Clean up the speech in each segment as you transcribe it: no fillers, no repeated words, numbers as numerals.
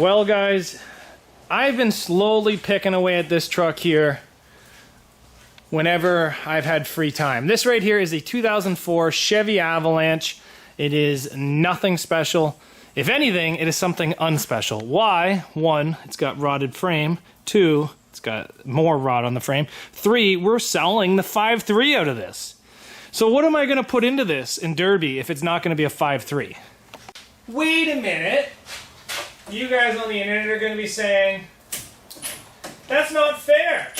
Well guys, I've been slowly picking away at this truck here whenever I've had free time. This right here is a 2004 Chevy Avalanche. It is nothing special. If anything, it is something unspecial. Why? 1, it's got rotted frame. 2, it's got more rot on the frame. 3, we're selling the 5.3 out of this. So what am I going to put into this in Derby if it's not going to be a 5.3? Wait a minute. You guys on the internet are going to be saying, that's not fair.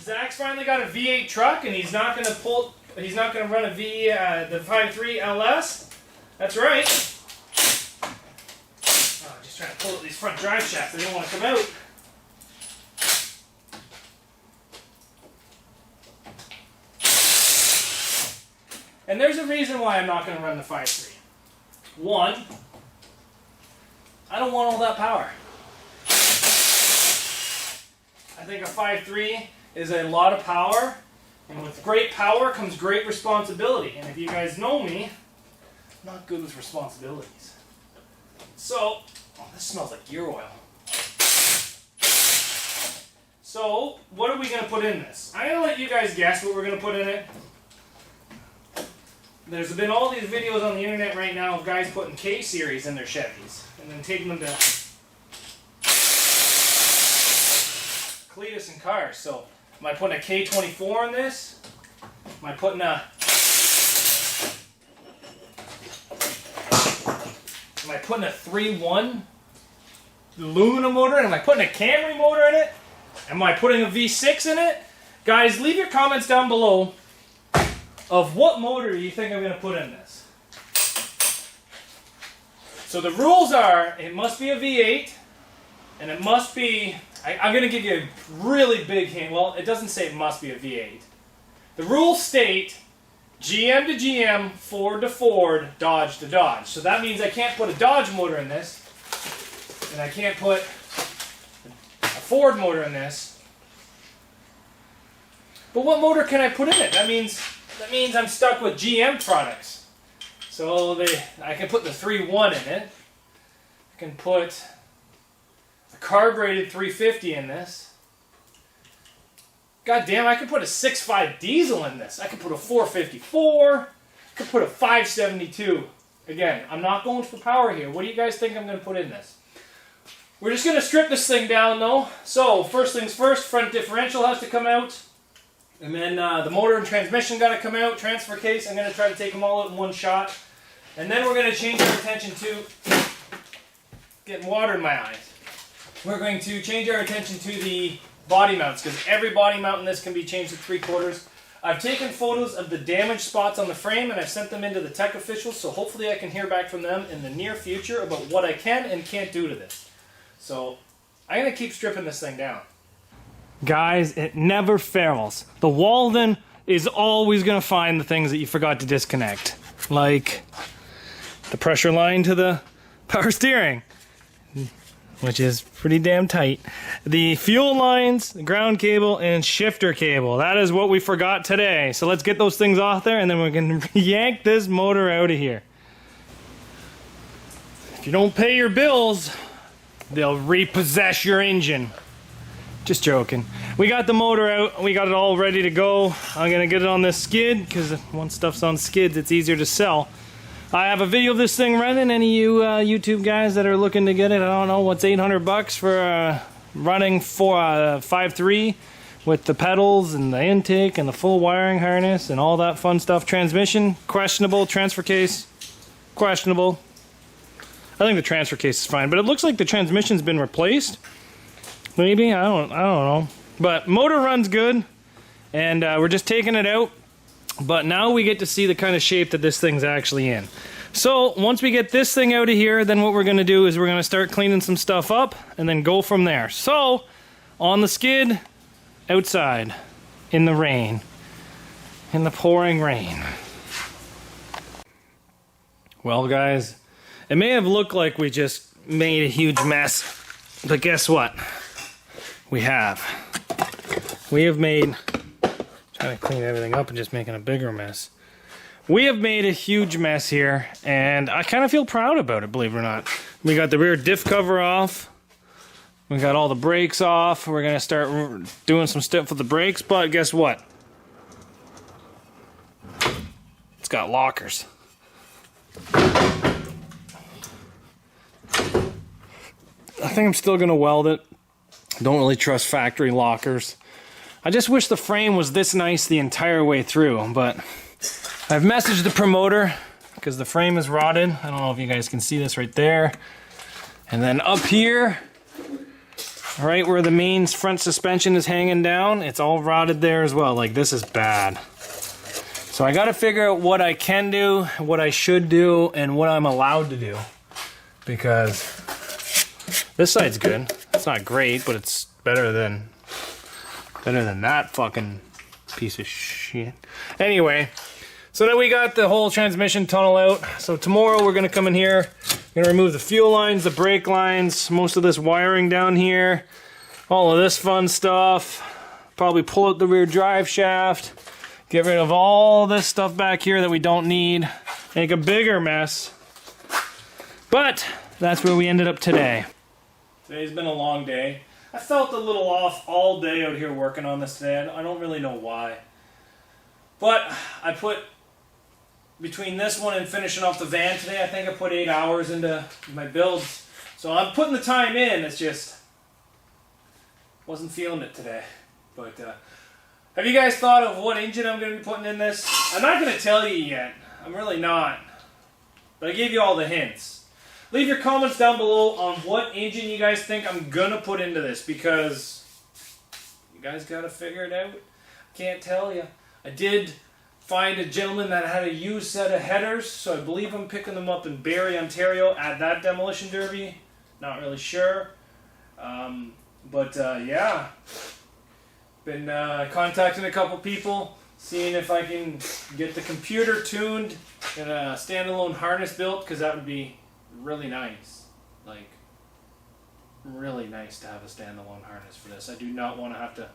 Zach's finally got a V8 truck and he's not going to run a the 5.3 LS. That's right. Oh, I'm just trying to pull up these front drive shafts. They don't want to come out. And there's a reason why I'm not going to run the 5.3. 1, I don't want all that power. I think a 5.3 is a lot of power, and with great power comes great responsibility. And if you guys know me, I'm not good with responsibilities. So, oh, this smells like gear oil. So, what are we going to put in this? I'm going to let you guys guess what we're going to put in it. There's been all these videos on the internet right now of guys putting K-Series in their Chevys and then taking them to Cletus and cars. So, am I putting a K24 in this? Am I putting a Am I putting a 3.1 Lumina motor? Am I putting a Camry motor in it? Am I putting a V6 in it? Guys, leave your comments down below of what motor you think I'm going to put in this. So the rules are, it must be a V8, and it must be, I'm going to give you a really big hint. Well, it doesn't say it must be a V8. The rules state GM to GM, Ford to Ford, Dodge to Dodge. So that means I can't put a Dodge motor in this, and I can't put a Ford motor in this. But what motor can I put in it? That means I'm stuck with GM products. So I can put the 3.1 in it. I can put a carbureted 350 in this. God damn, I could put a 6.5 diesel in this. I could put a 454. I could put a 572. Again, I'm not going for power here. What do you guys think I'm going to put in this? We're just going to strip this thing down though. So, first things first, front differential has to come out. And then the motor and transmission got to come out, transfer case. I'm going to try to take them all out in one shot. And then we're going to change our attention to getting water in my eyes. We're going to change our attention to the body mounts, because every body mount in this can be changed to 3/4. I've taken photos of the damaged spots on the frame and I've sent them into the tech officials, so hopefully I can hear back from them in the near future about what I can and can't do to this. So I'm going to keep stripping this thing down. Guys, it never fails. The Walden is always going to find the things that you forgot to disconnect. Like the pressure line to the power steering, which is pretty damn tight. The fuel lines, the ground cable, and shifter cable. That is what we forgot today. So let's get those things off there and then we can yank this motor out of here. If you don't pay your bills, they'll repossess your engine. Just joking. We got the motor out. We got it all ready to go. I'm going to get it on this skid because once stuff's on skids, it's easier to sell. I have a video of this thing running. Any of you YouTube guys that are looking to get it, I don't know, what's $800 for running for 5.3 with the pedals and the intake and the full wiring harness and all that fun stuff. Transmission, questionable. Transfer case, questionable. I think the transfer case is fine, but it looks like the transmission's been replaced. Maybe, I don't know. But motor runs good, and we're just taking it out. But now we get to see the kind of shape that this thing's actually in. So once we get this thing out of here, then what we're going to do is we're going to start cleaning some stuff up and then go from there. So on the skid, outside, in the rain, in the pouring rain. Well guys, it may have looked like we just made a huge mess, but guess what? We have made, trying to clean everything up and just making a bigger mess. We have made a huge mess here, and I kind of feel proud about it, believe it or not. We got the rear diff cover off. We got all the brakes off. We're going to start doing some stuff with the brakes, but guess what? It's got lockers. I think I'm still going to weld it. Don't really trust factory lockers. I just wish the frame was this nice the entire way through, but I've messaged the promoter because the frame is rotted. I don't know if you guys can see this right there. And then up here, right where the main front suspension is hanging down, it's all rotted there as well. Like, this is bad. So I got to figure out what I can do, what I should do, and what I'm allowed to do. Because this side's good. It's not great, but it's better than that fucking piece of shit. Anyway, so then we got the whole transmission tunnel out. So tomorrow we're gonna come in here, gonna remove the fuel lines, the brake lines, most of this wiring down here, all of this fun stuff. Probably pull out the rear drive shaft, get rid of all this stuff back here that we don't need, make a bigger mess. But that's where we ended up today. Today's been a long day. I felt a little off all day out here working on this today. I don't really know why. But I put, between this one and finishing off the van today, I think I put 8 hours into my builds. So I'm putting the time in, it's just, wasn't feeling it today. But have you guys thought of what engine I'm going to be putting in this? I'm not going to tell you yet. I'm really not. But I gave you all the hints. Leave your comments down below on what engine you guys think I'm gonna put into this, because you guys gotta figure it out. Can't tell you. I did find a gentleman that had a used set of headers, so I believe I'm picking them up in Barrie, Ontario at that demolition derby. Not really sure. Yeah. Been contacting a couple people, seeing if I can get the computer tuned and a standalone harness built, because that would be really nice. Like, really nice to have a standalone harness for this. I do not want to have to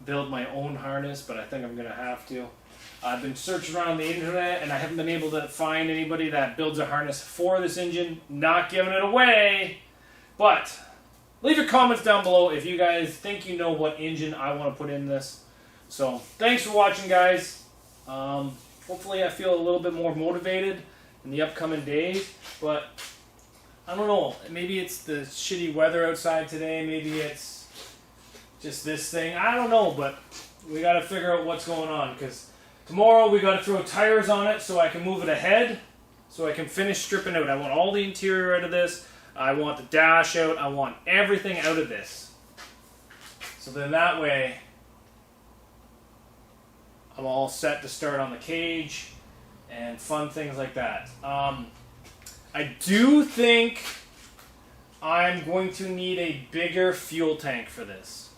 build my own harness, but I think I'm going to have to. I've been searching around the internet and I haven't been able to find anybody that builds a harness for this engine. Not giving it away, but leave your comments down below if you guys think you know what engine I want to put in this. So thanks for watching, guys. Hopefully I feel a little bit more motivated in the upcoming days, but I don't know, maybe it's the shitty weather outside today, maybe it's just this thing, I don't know, but we got to figure out what's going on, because tomorrow we got to throw tires on it so I can move it ahead, so I can finish stripping out. I want all the interior out of this, I want the dash out, I want everything out of this. So then that way, I'm all set to start on the cage and fun things like that. I do think I'm going to need a bigger fuel tank for this.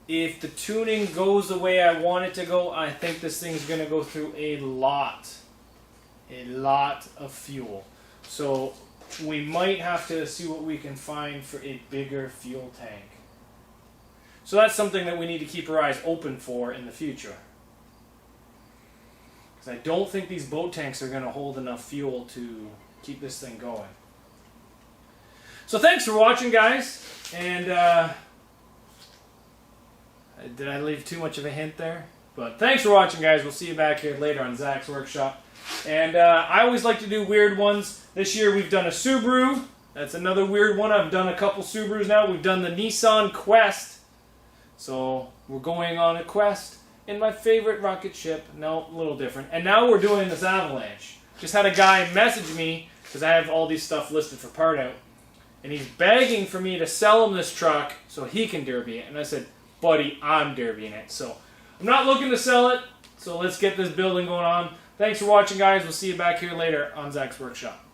If the tuning goes the way I want it to go, I think this thing's going to go through a lot of fuel. So we might have to see what we can find for a bigger fuel tank. So that's something that we need to keep our eyes open for in the future. Because I don't think these boat tanks are going to hold enough fuel to keep this thing going. So thanks for watching, guys. And did I leave too much of a hint there? But thanks for watching, guys. We'll see you back here later on Zach's Workshop. And I always like to do weird ones. This year we've done a Subaru. That's another weird one. I've done a couple Subarus now. We've done the Nissan Quest. So we're going on a quest in my favorite rocket ship. No, a little different. And now we're doing this Avalanche. Just had a guy message me, because I have all these stuff listed for part out, and he's begging for me to sell him this truck so he can derby it. And I said, buddy, I'm derbying it. So I'm not looking to sell it, so let's get this building going on. Thanks for watching, guys. We'll see you back here later on Zach's Workshop.